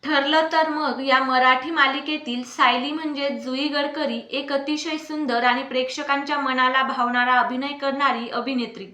ठरलं तर मग या मराठी मालिकेतील सायली म्हणजे जुई गडकरी एक अतिशय सुंदर आणि प्रेक्षकांच्या मनाला भावणारा अभिनय करणारी अभिनेत्री.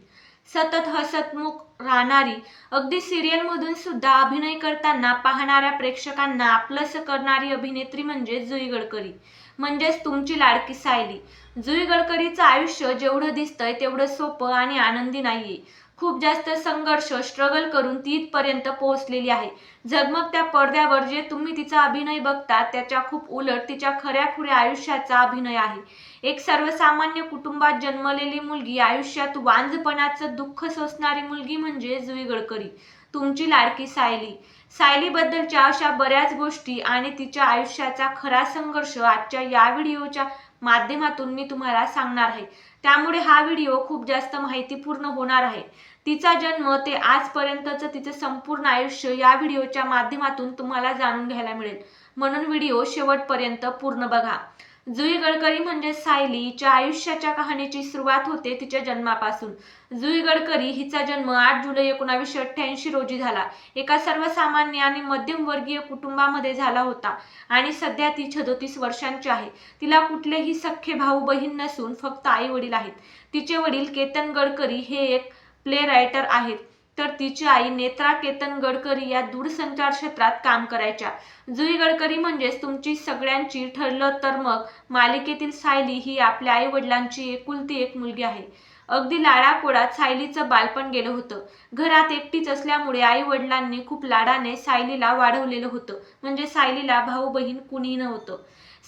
सतत हसतमुख राहणारी, अगदी सिरियलमधून सुद्धा अभिनय करताना पाहणाऱ्या प्रेक्षकांना आपलंसं करणारी अभिनेत्री म्हणजे जुई गडकरी. म्हणजेच तुमची लाडकी सायली. जुई गडकरीचं आयुष्य जेवढं दिसतंय तेवढं सोपं आणि आनंदी नाहीये. खूप जास्त संघर्ष, स्ट्रगल करून ती इथपर्यंत पोहोचलेली आहे. झगमगत्या पडद्यावर जे तुम्ही तिचा अभिनय बघता त्याच्या खूप उलट तिच्या खऱ्याखुऱ्या आयुष्याचा अभिनय आहे. एक सर्वसामान्य कुटुंबात जन्मलेली मुलगी, आयुष्यात वांझपणाचं दुःख सोसणारी मुलगी म्हणजे जुई गडकरी, तुमची लाडकी सायली. सायलीबद्दलच्या अशा बऱ्याच गोष्टी आणि तिच्या आयुष्याचा खरा संघर्ष आजच्या या व्हिडिओच्या माध्यमातून मी तुम्हाला सांगणार आहे. त्यामुळे हा व्हिडिओ खूप जास्त माहितीपूर्ण होणार आहे. तिचा जन्म ते आजपर्यंतचं तिचं संपूर्ण आयुष्य या व्हिडिओच्या माध्यमातून तुम्हाला जाणून घ्यायला मिळेल. म्हणून व्हिडिओ शेवटपर्यंत पूर्ण बघा. जुई गडकरी म्हणजे सायलीच्या आयुष्याच्या कहाणीची सुरुवात होते तिच्या जन्मापासून. जुई गडकरी हिचा जन्म 8 जुलै 1988 रोजी झाला. एका सर्वसामान्य आणि मध्यमवर्गीय कुटुंबामध्ये झाला होता आणि सध्या ती 37 वर्षांची आहे. तिला कुठलेही सख्खे भाऊ बहीण नसून फक्त आई वडील आहेत. तिचे वडील केतन गडकरी हे एक प्ले रायटर आहेत, तर तिची आई नेत्रा केतन गडकरी या दूरसंचार क्षेत्रात काम करायच्या. जुई गडकरी म्हणजेच तुमची सगळ्यांची ठरलं तर मग मालिकेतील सायली ही आपल्या आई वडिलांची एकुलती एक मुलगी आहे. अगदी लाडाकोडात सायलीचं बालपण गेलं होतं. घरात एकटीच असल्यामुळे आई वडिलांनी खूप लाडाने सायलीला वाढवलेलं होतं. म्हणजे सायलीला भाऊ बहीण कुणीही नव्हतं.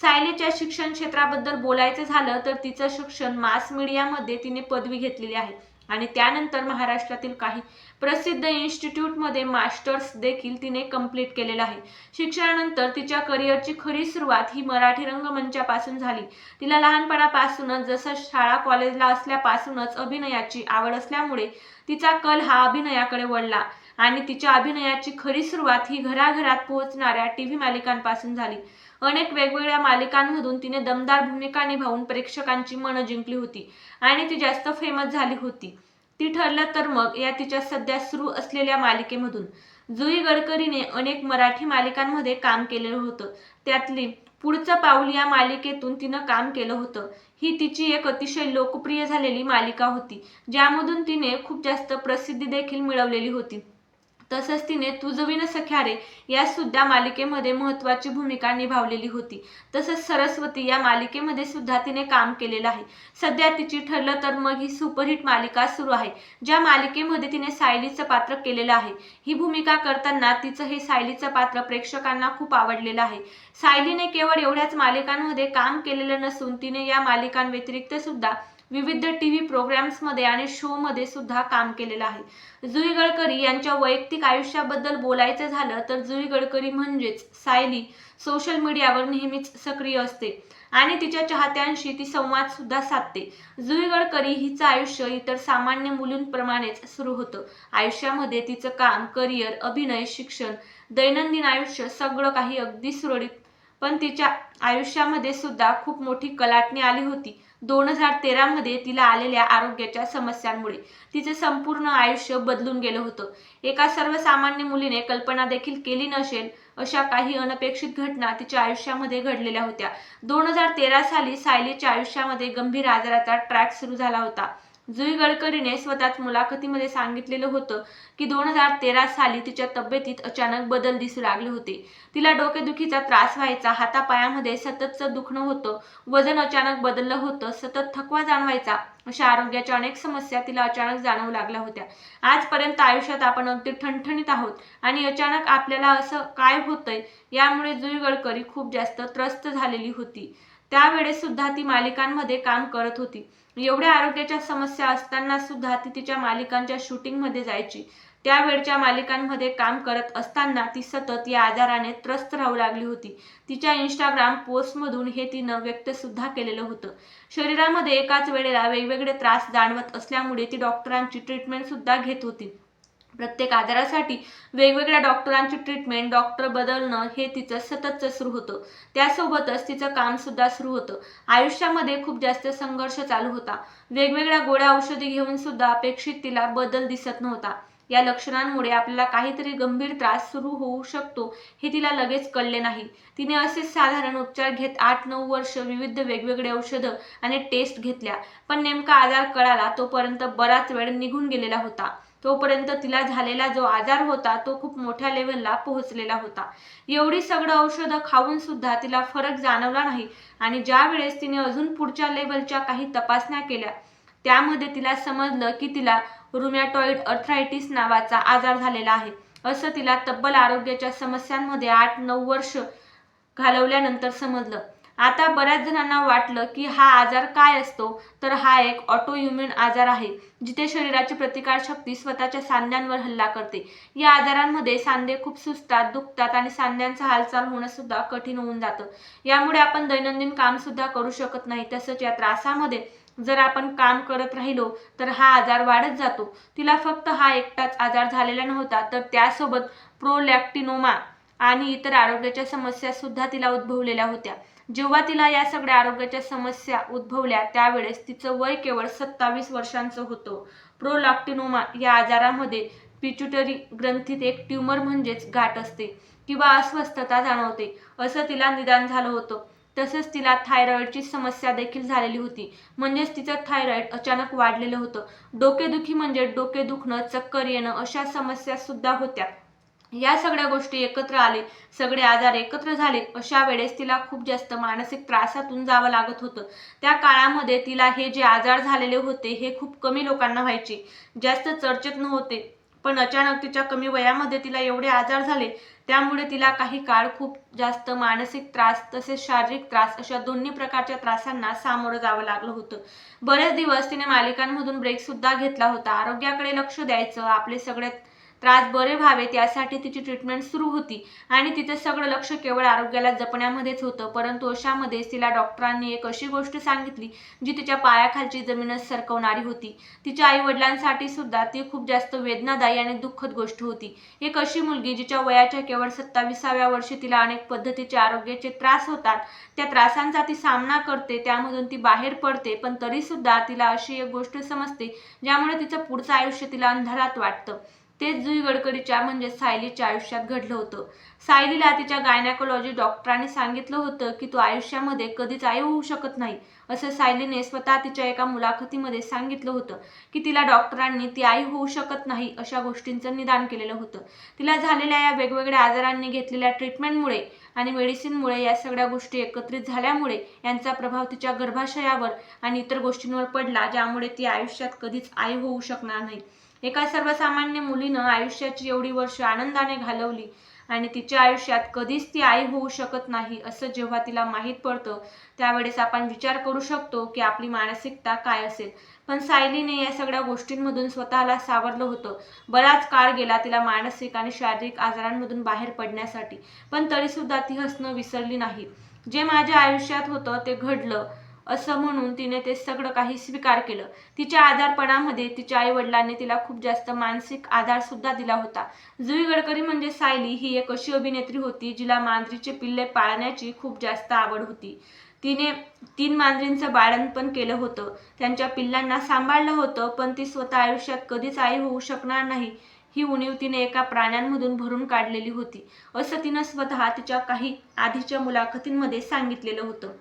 सायलीच्या शिक्षण क्षेत्राबद्दल बोलायचं झालं तर तिचं शिक्षण मास मीडियामध्ये तिने पदवी घेतलेली आहे आणि त्यानंतर महाराष्ट्रातील काही प्रसिद्ध इन्स्टिट्यूटमध्ये मास्टर्स देखील तिने कंप्लीट केलेलं आहे. शिक्षणानंतर तिच्या करिअरची खरी सुरुवात ही मराठी रंगमंचापासून झाली. तिला लहानपणापासूनच, जसं शाळा कॉलेजला असल्यापासूनच अभिनयाची आवड असल्यामुळे तिचा कल हा अभिनयाकडे वळला आणि तिच्या अभिनयाची खरी सुरुवात ही घराघरात पोहोचणाऱ्या टीव्ही मालिकांपासून झाली. अनेक वेगवेगळ्या मालिकांमधून तिने दमदार भूमिका निभावून प्रेक्षकांची मनं जिंकली होती आणि ती जास्त फेमस झाली होती. ती ठरलं तर मग या तिच्या सध्या सुरू असलेल्या मालिकेमधून. जुई गडकरीने अनेक मराठी मालिकांमध्ये काम केलेलं होतं. त्यातली पुढचं पाऊल या मालिकेतून तिनं काम केलं होतं. ही तिची एक अतिशय लोकप्रिय झालेली मालिका होती, ज्यामधून तिने खूप जास्त प्रसिद्धी देखील मिळवलेली होती. तसंच तिने तुझविन सख्या रे या सुद्धा मालिकेमध्ये महत्त्वाची भूमिका निभावलेली होती. तसंच सरस्वती या मालिकेमध्ये सुद्धा तिने काम केलेलं आहे. सध्या तिची ठरलं तर मग ही सुपरहिट मालिका सुरू आहे, ज्या मालिकेमध्ये तिने सायलीचं पात्र केलेलं आहे. ही भूमिका करताना तिचं हे सायलीचं पात्र प्रेक्षकांना खूप आवडलेलं आहे. सायलीने केवळ एवढ्याच मालिकांमध्ये काम केलेलं नसून तिने या मालिकांव्यतिरिक्त सुद्धा विविध टीव्ही प्रोग्राम्समध्ये आणि शोमध्ये सुद्धा काम केलेलं आहे. जुई गडकरी यांच्या वैयक्तिक आयुष्याबद्दल बोलायचं झालं तर जुई गडकरी म्हणजेच सायली सोशल मीडियावर नेहमीच सक्रिय असते आणि तिच्या चाहत्यांशी ती संवाद सुद्धा साधते. जुई गडकरी हिचं आयुष्य इतर सामान्य मुलींप्रमाणेच सुरू होतं. आयुष्यामध्ये तिचं काम, करिअर, अभिनय, शिक्षण, दैनंदिन आयुष्य सगळं काही अगदी सुरळीत. पण तिच्या आयुष्यामध्ये सुद्धा खूप मोठी कलाटणी आली होती 2013 मध्ये तिला आलेल्या आरोग्याच्या समस्यांमुळे. तिचे संपूर्ण आयुष्य बदलून गेलं होतं. एका सर्वसामान्य मुलीने कल्पना देखील केली नसेल अशा काही अनपेक्षित घटना तिच्या आयुष्यामध्ये घडलेल्या होत्या. 2013 साली सायलीच्या आयुष्यामध्ये गंभीर आजाराचा ट्रॅक सुरू झाला होता. जुई गडकरीने स्वतःच मुलाखतीमध्ये सांगितलेलं होतं की 2013 साली तिच्या तब्येतीत अचानक बदल दिसू लागले होते. तिला डोकेदुखीचा त्रास व्हायचा, हातापायामध्ये सततचं दुखणं होतं, वजन अचानक बदललं होतं, सतत थकवा जाणवायचा. अशा आरोग्याच्या अनेक समस्या तिला अचानक जाणवू लागल्या होत्या. आजपर्यंत आयुष्यात आपण अगदी ठणठणीत आहोत आणि अचानक आपल्याला असं काय होतंय, यामुळे जुई गडकरी खूप जास्त त्रस्त झालेली होती. त्यावेळेस सुद्धा ती मालिकांमध्ये काम करत होती. एवढ्या आरोग्याच्या समस्या असताना सुद्धा ती तिच्या मालिकांच्या शूटिंगमध्ये जायची. त्यावेळच्या मालिकांमध्ये काम करत असताना ती सतत या आजाराने त्रस्त राहू लागली होती. तिच्या इंस्टाग्राम पोस्टमधून हे तिनं व्यक्त सुद्धा केलेलं होतं. शरीरामध्ये एकाच वेळेला वेगवेगळे त्रास जाणवत असल्यामुळे ती डॉक्टरांची ट्रीटमेंट सुद्धा घेत होती. प्रत्येक आजारासाठी वेगवेगळ्या डॉक्टरांची ट्रीटमेंट, डॉक्टर बदलणं हे तिचं सततचं सुरू होतं. त्यासोबतच तिचं काम सुद्धा सुरू होतं. आयुष्यामध्ये खूप जास्त संघर्ष चालू होता. वेगवेगळ्या गोळ्या औषधी घेऊन सुद्धा अपेक्षित तिला बदल दिसत नव्हता. या लक्षणांमुळे आपल्याला काहीतरी गंभीर त्रास सुरू होऊ शकतो हे तिला लगेच कळले नाही. तिने असेच साधारण उपचार घेत 8-9 वर्ष विविध वेगवेगळे औषधं आणि टेस्ट घेतल्या, पण नेमका आजार कळाला तोपर्यंत बराच वेळ निघून गेलेला होता. तोपर्यंत तिला झालेला जो आजार होता तो खूप मोठ्या लेव्हलला पोहोचलेला होता. एवढी सगळं औषधं खाऊन सुद्धा तिला फरक जाणवला नाही आणि ज्या वेळेस तिने अजून पुढच्या लेव्हलच्या काही तपासण्या केल्या त्यामध्ये तिला समजलं की तिला रुमॅटॉइड अर्थरायटिस नावाचा आजार झालेला आहे. असं तिला तब्बल आरोग्याच्या समस्यांमध्ये 8-9 वर्ष घालवल्यानंतर समजलं. आता बऱ्याच जणांना वाटलं की हा आजार काय असतो, तर हा एक ऑटोइम्यून आजार आहे, जिथे शरीराची प्रतिकारशक्ती स्वतःच्या सांध्यांवर हल्ला करते. या आजारांमध्ये सांधे खूप सुजतात, दुखतात आणि सांध्यांचा हालचाल होणं सुद्धा कठीण होऊन जातं. यामुळे आपण दैनंदिन काम सुद्धा करू शकत नाही. तसंच या त्रासामध्ये जर आपण काम करत राहिलो तर हा आजार वाढत जातो. तिला फक्त हा एकटाच आजार झालेला नव्हता, तर त्यासोबत प्रोलॅक्टिनोमा आणि इतर आरोग्याच्या समस्या सुद्धा तिला उद्भवलेल्या होत्या. जेव्हा तिला या सगळ्या आरोग्याच्या समस्या उद्भवल्या त्यावेळेस तिचं वय केवळ 27 वर्षांचं होतं. प्रोलॅक्टिनोमा या आजारामध्ये पिट्युटरी ग्रंथीत एक ट्यूमर म्हणजेच गाठ असते किंवा अस्वस्थता जाणवते असं तिला निदान झालं होतं. तसंच तिला थायरॉइडची समस्या देखील झालेली होती, म्हणजेच तिचं थायरॉइड अचानक वाढलेलं होतं. डोकेदुखी म्हणजे डोके दुखणं, चक्कर येणं अशा समस्या सुद्धा होत्या. या सगळ्या गोष्टी एकत्र आले, सगळे आजार एकत्र झाले, अशा वेळेस तिला खूप जास्त मानसिक त्रासातून जावं लागत होतं. त्या काळामध्ये तिला हे जे आजार झालेले होते हे खूप कमी लोकांना व्हायचे, जास्त चर्चेत नव्हते. पण अचानक तिच्या कमी वयामध्ये तिला एवढे आजार झाले, त्यामुळे तिला काही काळ खूप जास्त मानसिक त्रास तसेच शारीरिक त्रास अशा दोन्ही प्रकारच्या त्रासांना सामोरं जावं लागलं होतं. बरेच दिवस तिने मालिकांमधून ब्रेक सुद्धा घेतला होता. आरोग्याकडे लक्ष द्यायचं, आपले सगळे त्रास बरे व्हावेत यासाठी तिची ट्रीटमेंट सुरू होती आणि तिचं सगळं लक्ष केवळ आरोग्याला जपण्यामध्येच होतं. परंतु अशामध्येच तिला डॉक्टरांनी एक अशी गोष्ट सांगितली जी तिच्या पायाखालची जमीनच सरकवणारी होती. तिच्या आई वडिलांसाठी सुद्धा ती खूप जास्त वेदनादायी आणि दुःखद गोष्ट होती. एक अशी मुलगी जिच्या वयाच्या केवळ 27व्या वर्षी तिला अनेक पद्धतीचे आरोग्याचे त्रास होतात, त्या त्रासांचा ती सामना करते, त्यामधून ती बाहेर पडते, पण तरी सुद्धा तिला अशी एक गोष्ट समजते ज्यामुळे तिचं पुढचं आयुष्य तिला अंधारात वाटतं. तेच जुई गडकरीच्या म्हणजे सायलीच्या आयुष्यात घडलं होतं. सायलीला तिच्या गायनेकोलॉजी डॉक्टरांनी सांगितलं होतं की तू आयुष्यामध्ये कधीच आई होऊ शकत नाही, असं सायलीने स्वतः तिच्या एका मुलाखतीमध्ये सांगितलं होतं की तिला डॉक्टरांनी ती आई होऊ शकत नाही अशा गोष्टींचं निदान केलेलं होतं. तिला झालेल्या या वेगवेगळ्या आजारांनी घेतलेल्या ट्रीटमेंटमुळे आणि मेडिसिनमुळे या सगळ्या गोष्टी एकत्रित झाल्यामुळे यांचा प्रभाव तिच्या गर्भाशयावर आणि इतर गोष्टींवर पडला, ज्यामुळे ती आयुष्यात कधीच आई होऊ शकणार नाही. एका सर्वसामान्य मुलीनं आयुष्याची एवढी वर्ष आनंदाने घालवली आणि तिच्या आयुष्यात कधीच ती आई होऊ शकत नाही असं जेव्हा तिला माहीत पडतं त्यावेळेस आपण विचार करू शकतो की आपली मानसिकता काय असेल. पण सायलीने या सगळ्या गोष्टींमधून स्वतःला सावरलं होतं. बराच काळ गेला तिला मानसिक आणि शारीरिक आजारांमधून बाहेर पडण्यासाठी, पण तरी सुद्धा ती हसणं विसरली नाही. जे माझ्या आयुष्यात होतं ते घडलं असं म्हणून तिने ते सगळं काही स्वीकार केलं. तिच्या आजारपणामध्ये तिच्या आई वडिलांनी तिला खूप जास्त मानसिक आधार सुद्धा दिला होता. जुई गडकरी म्हणजे सायली ही एक अशी अभिनेत्री होती जिला मांजरीचे पिल्ले पाळण्याची खूप जास्त आवड होती. तिने 3 मांजरींचं बाळंतपण केलं होतं, त्यांच्या पिल्लांना सांभाळलं होतं, पण ती स्वतः आयुष्यात कधीच आई होऊ शकणार नाही ही उणीव तिने एका प्राण्यांमधून भरून काढलेली होती, असं तिनं स्वतः तिच्या काही आधीच्या मुलाखतींमध्ये सांगितलेलं होतं.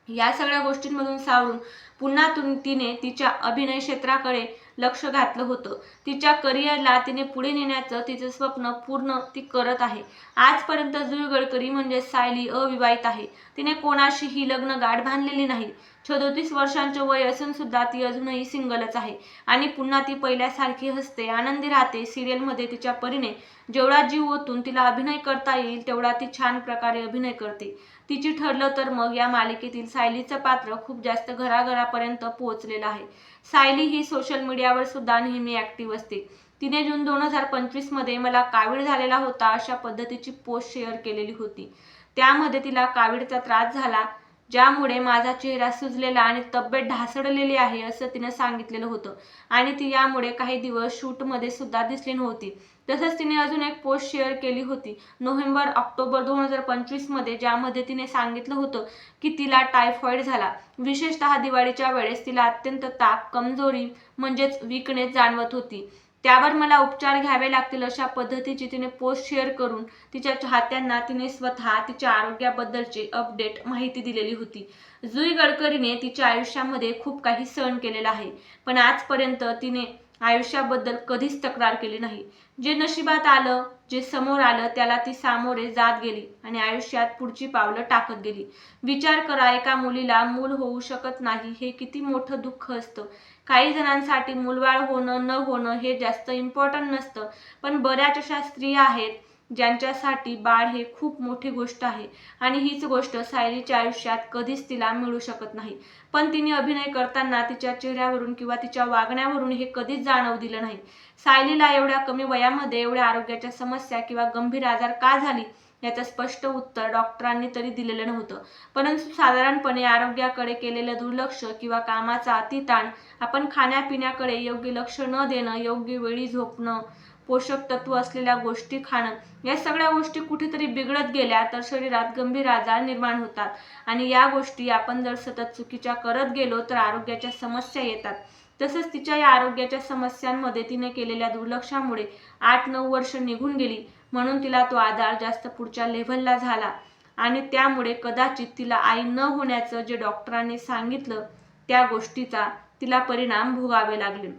या सगळ्या गोष्टींमधून सावरून पुन्हा तिने तिच्या अभिनय क्षेत्राकडे लक्ष घातलं होतं. तिच्या करिअरला तिने पुढे नेण्याचं तिचं स्वप्न पूर्ण ती करत आहे. आजपर्यंत जुई गडकरी म्हणजे सायली अविवाहित आहे. तिने कोणाशीही लग्न गाठ बांधलेली नाही. 37 वर्षांचे वय असून सुद्धा ती अजूनही सिंगलच आहे आणि पुन्हा ती पहिल्यासारखी हसते, आनंदी राहते. सिरियलमध्ये तिच्या परीने जेवढा जीव ओतून तिला अभिनय करता येईल तेवढा ती छान प्रकारे अभिनय करते. तिची ठरलं तर मग या मालिकेतील सायलीचं पात्र खूप जास्त घराघरापर्यंत पोहोचलेलं आहे. सायली ही सोशल मीडियावर सुद्धा नेहमी ऍक्टिव्ह असते. तिने जून 2025 मध्ये मला कावीळ झालेला होता अशा पद्धतीची पोस्ट शेअर केलेली होती. त्यामध्ये तिला कावीळचा त्रास झाला, ज्यामुळे माझा चेहरा सुजलेला आणि तब्येत ढासळलेली आहे असं तिनं सांगितलेलं होतं आणि ती यामुळे काही दिवस शूटमध्ये सुद्धा दिसली नव्हती. तसंच तिने अजून एक पोस्ट शेअर केली होती नोव्हेंबर-ऑक्टोबर 2025 मध्ये, ज्यामध्ये तिने सांगितलं होतं की तिला टायफॉइड झाला. विशेषतः दिवाळीच्या वेळेस तिला अत्यंत ताप, कमजोरी म्हणजेच वीकनेस जाणवत होती. त्यावर मला उपचार घ्यावे लागतील अशा पद्धतीची तिने पोस्ट शेअर करून तिच्या चाहत्यांना तिने स्वतः तिच्या आरोग्याबद्दलचे अपडेट माहिती दिलेली होती. जुई गडकरीने तिच्या आयुष्यामध्ये खूप काही सहन केलेलं आहे, पण आजपर्यंत तिने आयुष्याबद्दल कधीच तक्रार केली नाही. जे नशिबात आलं, जे समोर आलं त्याला ती सामोरे जात गेली आणि आयुष्यात पुढची पावलं टाकत गेली. विचार करा, एका मुलीला मूल होऊ शकत नाही हे किती मोठं दुःख असतं. काही जणांसाठी मूलबाळ होणं न होणं हे जास्त इम्पॉर्टंट नसतं, पण बऱ्याच अशा स्त्रिया आहेत ज्यांच्यासाठी बाळ हे खूप मोठी गोष्ट आहे आणि हीच गोष्ट सायलीच्या आयुष्यात कधीच तिला मिळू शकत नाही. पण तिने अभिनय करताना तिच्या चेहऱ्यावरून किंवा तिच्या वागण्यावरून हे कधीच जाणवू दिलं नाही. सायलीला एवढ्या कमी वयामध्ये एवढ्या आरोग्याच्या समस्या किंवा गंभीर आजार का झाली याचं स्पष्ट उत्तर डॉक्टरांनी तरी दिलेलं नव्हतं. परंतु साधारणपणे आरोग्याकडे केलेलं दुर्लक्ष किंवा कामाचा अतिताण, आपण खाण्यापिण्याकडे योग्य लक्ष न देणं, योग्य वेळी झोपणं, पोषक तत्व असलेल्या गोष्टी खाणं, या सगळ्या गोष्टी कुठेतरी बिघडत गेल्या तर शरीरात गंभीर आजार निर्माण होतात आणि या गोष्टी आपण जर सतत चुकीच्या करत गेलो तर आरोग्याच्या समस्या येतात. तसंच तिच्या या आरोग्याच्या समस्यांमध्ये तिने केलेल्या दुर्लक्षामुळे 8-9 वर्ष निघून गेली, म्हणून तिला तो आजार जास्त पुढच्या लेव्हलला झाला आणि त्यामुळे कदाचित तिला आई न होण्याचं जे डॉक्टरांनी सांगितलं त्या गोष्टीचा तिला परिणाम भोगावे लागले.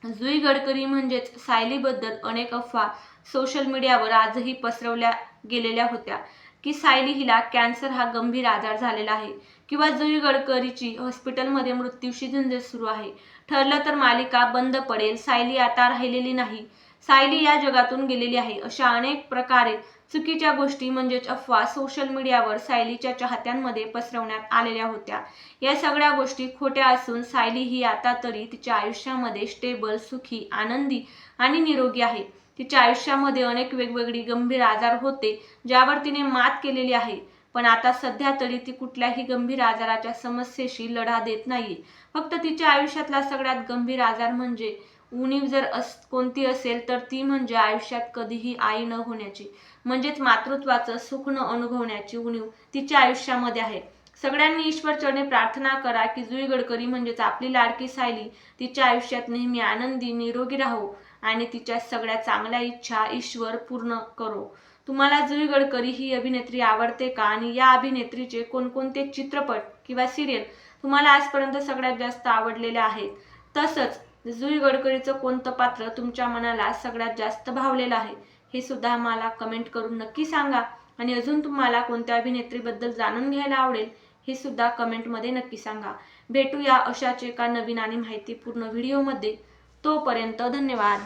जुई गडकरी म्हणजेच सायलीबद्दल अनेक अफवा सोशल मीडियावर आजही पसरवल्या गेलेल्या होत्या की सायली हिला कॅन्सर हा गंभीर आजार झालेला आहे किंवा जुई गडकरीची हॉस्पिटलमध्ये मृत्यूशी झुंज सुरू आहे. ठरलं तर मालिका बंद पडेल, सायली आता राहिलेली नाही, सायली या जगातून गेलेली आहे, अशा अनेक प्रकारे चुकीच्या गोष्टी म्हणजेच अफवा सोशल मीडियावर सायलीच्या चाहत्यांमध्ये पसरवण्यात आलेल्या होत्या. या सगळ्या गोष्टी खोट्या असून सायली ही आता तरी तिच्या आयुष्यामध्ये स्टेबल, सुखी, आनंदी आणि निरोगी आहे. तिच्या आयुष्यामध्ये अनेक वेगवेगळी गंभीर आजार होते ज्यावर तिने मात केलेली आहे, पण आता सध्या तरी ती कुठल्याही गंभीर आजाराच्या समस्येशी लढा देत नाहीये. फक्त तिच्या आयुष्यातला सगळ्यात गंभीर आजार म्हणजे उणीव जर कोणती असेल तर ती म्हणजे आयुष्यात कधीही आई न होण्याची, म्हणजेच मातृत्वाचं सुख न अनुभवण्याची उणीव तिच्या आयुष्यामध्ये आहे. सगळ्यांनी ईश्वरचरणी प्रार्थना करा की जुई गडकरी म्हणजेच आपली लाडकी सायली तिच्या आयुष्यात नेहमी आनंदी, निरोगी राहो आणि तिच्या सगळ्या चांगल्या इच्छा ईश्वर पूर्ण करो. तुम्हाला जुई गडकरी ही अभिनेत्री आवडते का आणि या अभिनेत्रीचे कोणकोणते चित्रपट किंवा सिरियल तुम्हाला आजपर्यंत सगळ्यात जास्त आवडलेले आहेत? तसंच जुई गडकरीचं कोणतं पात्र तुमच्या मनाला सगळ्यात जास्त भावलेलं आहे हे सुद्धा मला कमेंट करून नक्की सांगा. आणि अजून तुम्हाला कोणत्या अभिनेत्रीबद्दल जाणून घ्यायला आवडेल हे सुद्धा कमेंटमध्ये नक्की सांगा. भेटूया अशाच एका नवीन आणि माहितीपूर्ण व्हिडिओमध्ये. तोपर्यंत धन्यवाद.